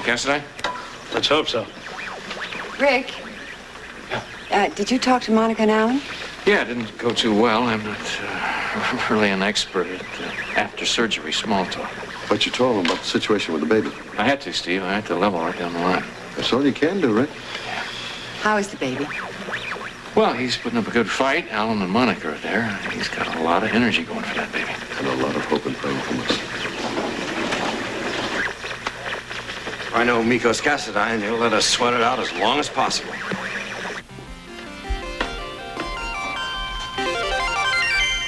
Cassidy? Let's hope so. Rick? Did you talk to Monica and Alan? Yeah, it didn't go too well. I'm not really an expert at after-surgery small talk. But you told them about the situation with the baby. I had to, Steve. I had to level right down the line. That's all you can do, Rick. How is the baby? Well, he's putting up a good fight. Alan and Monica are there. He's got a lot of energy going for that baby. And a lot of hope and praying from us. I know Mikkos Cassidy, and he'll let us sweat it out as long as possible.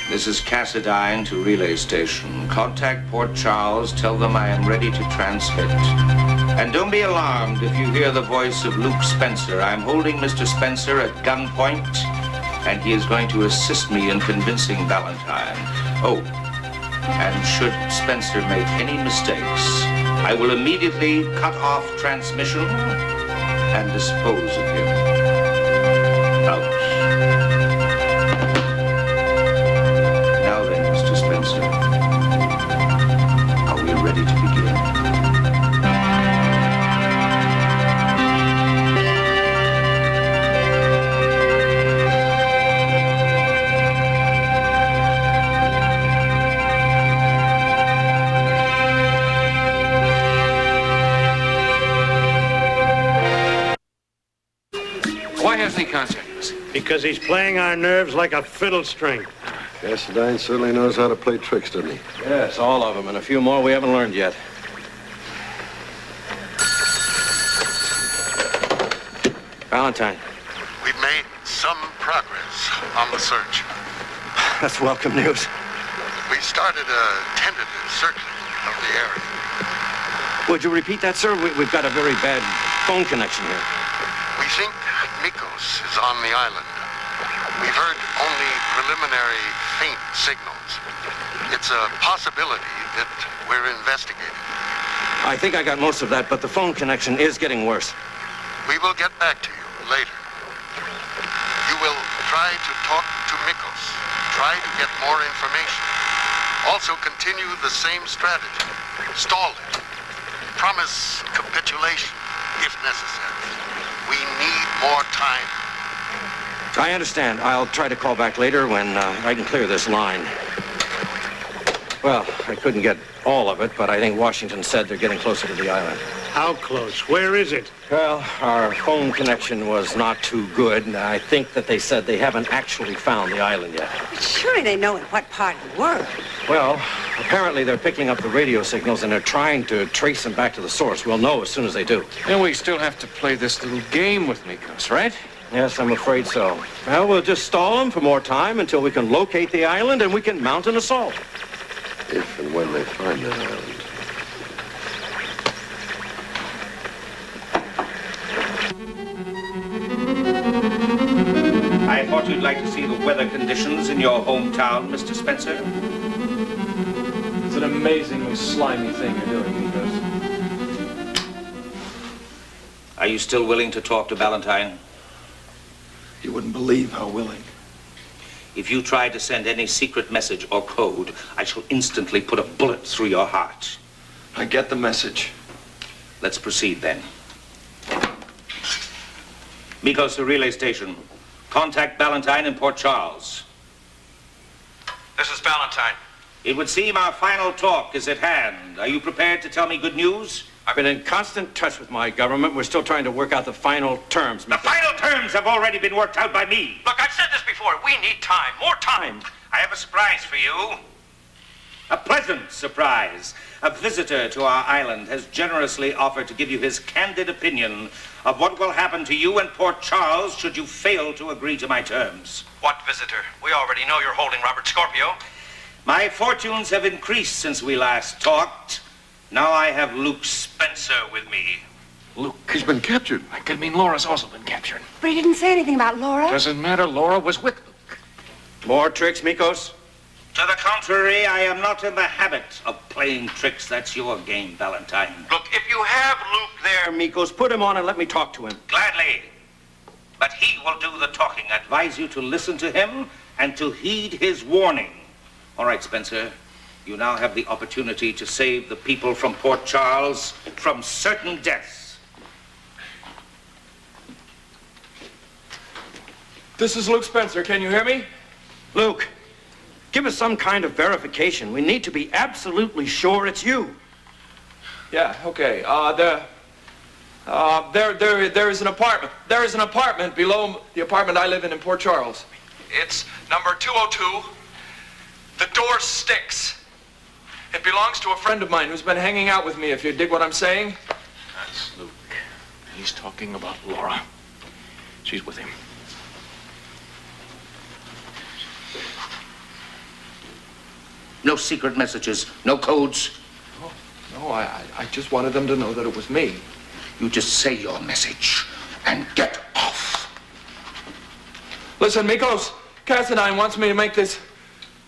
This is Cassidine to relay station. Contact Port Charles. Tell them I am ready to transmit. And don't be alarmed if you hear the voice of Luke Spencer. I'm holding Mr. Spencer at gunpoint, and he is going to assist me in convincing Valentine. Oh, and should Spencer make any mistakes, I will immediately cut off transmission and dispose of him. Out. Now then, Mr. Spencer, are we ready to begin? Why hasn't he contacted us? Because he's playing our nerves like a fiddle string. Cassidy certainly knows how to play tricks, doesn't he? Yes, all of them, and a few more we haven't learned yet. Valentine. We've made some progress on the search. That's welcome news. We started a tentative circling of the area. Would you repeat that, sir? We've got a very bad phone connection here. We think Mikkos is on the island. We've heard only preliminary faint signals. It's a possibility that we're investigating. I think I got most of that, but the phone connection is getting worse. We will get back to you later. You will try to talk to Mikkos. Try to get more information. Also continue the same strategy. Stall it. Promise capitulation if necessary. We need more time. I understand. I'll try to call back later when I can clear this line. Well, I couldn't get all of it, but I think Washington said they're getting closer to the island. How close? Where is it? Well, our phone connection was not too good, and I think that they said they haven't actually found the island yet. But surely they know in what part of the world. Well, apparently they're picking up the radio signals and they're trying to trace them back to the source. We'll know as soon as they do. And we still have to play this little game with Mikkos, right? Yes, I'm afraid so. Well, we'll just stall them for more time until we can locate the island and we can mount an assault. If and when they find that island. I thought you'd like to see the weather conditions in your hometown, Mr. Spencer. It's an amazingly slimy thing you're doing, Mikkos. Are you still willing to talk to Valentine? You wouldn't believe how willing. If you try to send any secret message or code, I shall instantly put a bullet through your heart. I get the message. Let's proceed then. Mikkos to relay station. Contact Valentine in Port Charles. This is Valentine. It would seem our final talk is at hand. Are you prepared to tell me good news? I've been in constant touch with my government. We're still trying to work out the final terms. The final terms have already been worked out by me. Look, I've said this before. We need time. More time. I have a surprise for you. A pleasant surprise. A visitor to our island has generously offered to give you his candid opinion of what will happen to you and Port Charles should you fail to agree to my terms. What visitor? We already know you're holding Robert Scorpio. My fortunes have increased since we last talked. Now I have Luke Spencer with me. Luke. He's been captured. That could mean Laura's also been captured. But he didn't say anything about Laura. Doesn't matter. Laura was with Luke. More tricks, Mikkos? To the contrary, I am not in the habit of playing tricks. That's your game, Valentine. Look, if you have Luke there... Mikkos, put him on and let me talk to him. Gladly. But he will do the talking. I advise you to listen to him and to heed his warning. All right, Spencer. You now have the opportunity to save the people from Port Charles from certain deaths. This is Luke Spencer. Can you hear me? Luke, give us some kind of verification. We need to be absolutely sure it's you. Yeah, okay. There is an apartment. There is an apartment below the apartment I live in Port Charles. It's number 202. The door sticks. It belongs to a friend of mine who's been hanging out with me, if you dig what I'm saying. That's Luke. He's talking about Laura. She's with him. No secret messages, no codes. No, I just wanted them to know that it was me. You just say your message and get off. Listen, Mikkos, Cassadine wants me to make this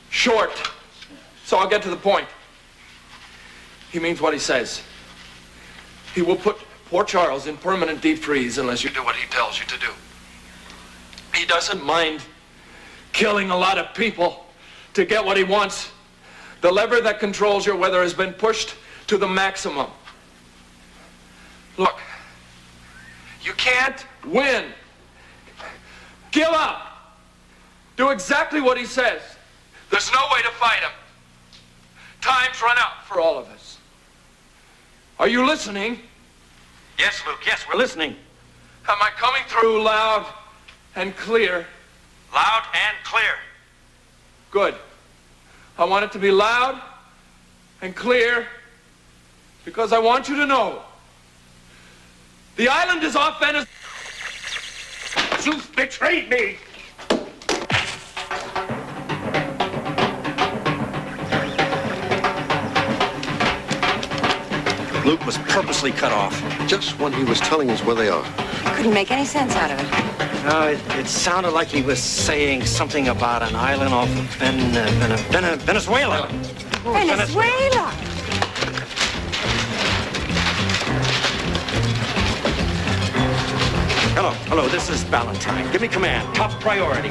short, so I'll get to the point. He means what he says. He will put Port Charles in permanent deep freeze unless you do what he tells you to do. He doesn't mind killing a lot of people to get what he wants. The lever that controls your weather has been pushed to the maximum. Look, you can't win. Give up. Do exactly what he says. There's no way to fight him. Time's run out for all of us. Are you listening? Yes, Luke, yes, we're listening. Am I coming through loud and clear? Loud and clear. Good. I want it to be loud and clear because I want you to know the island is off Venice. You've betrayed me. Luke was purposely cut off. Just when he was telling us where they are. Couldn't make any sense out of it. It sounded like he was saying something about an island off of Venezuela. Venezuela! Hello, this is Valentine. Give me command. Top priority.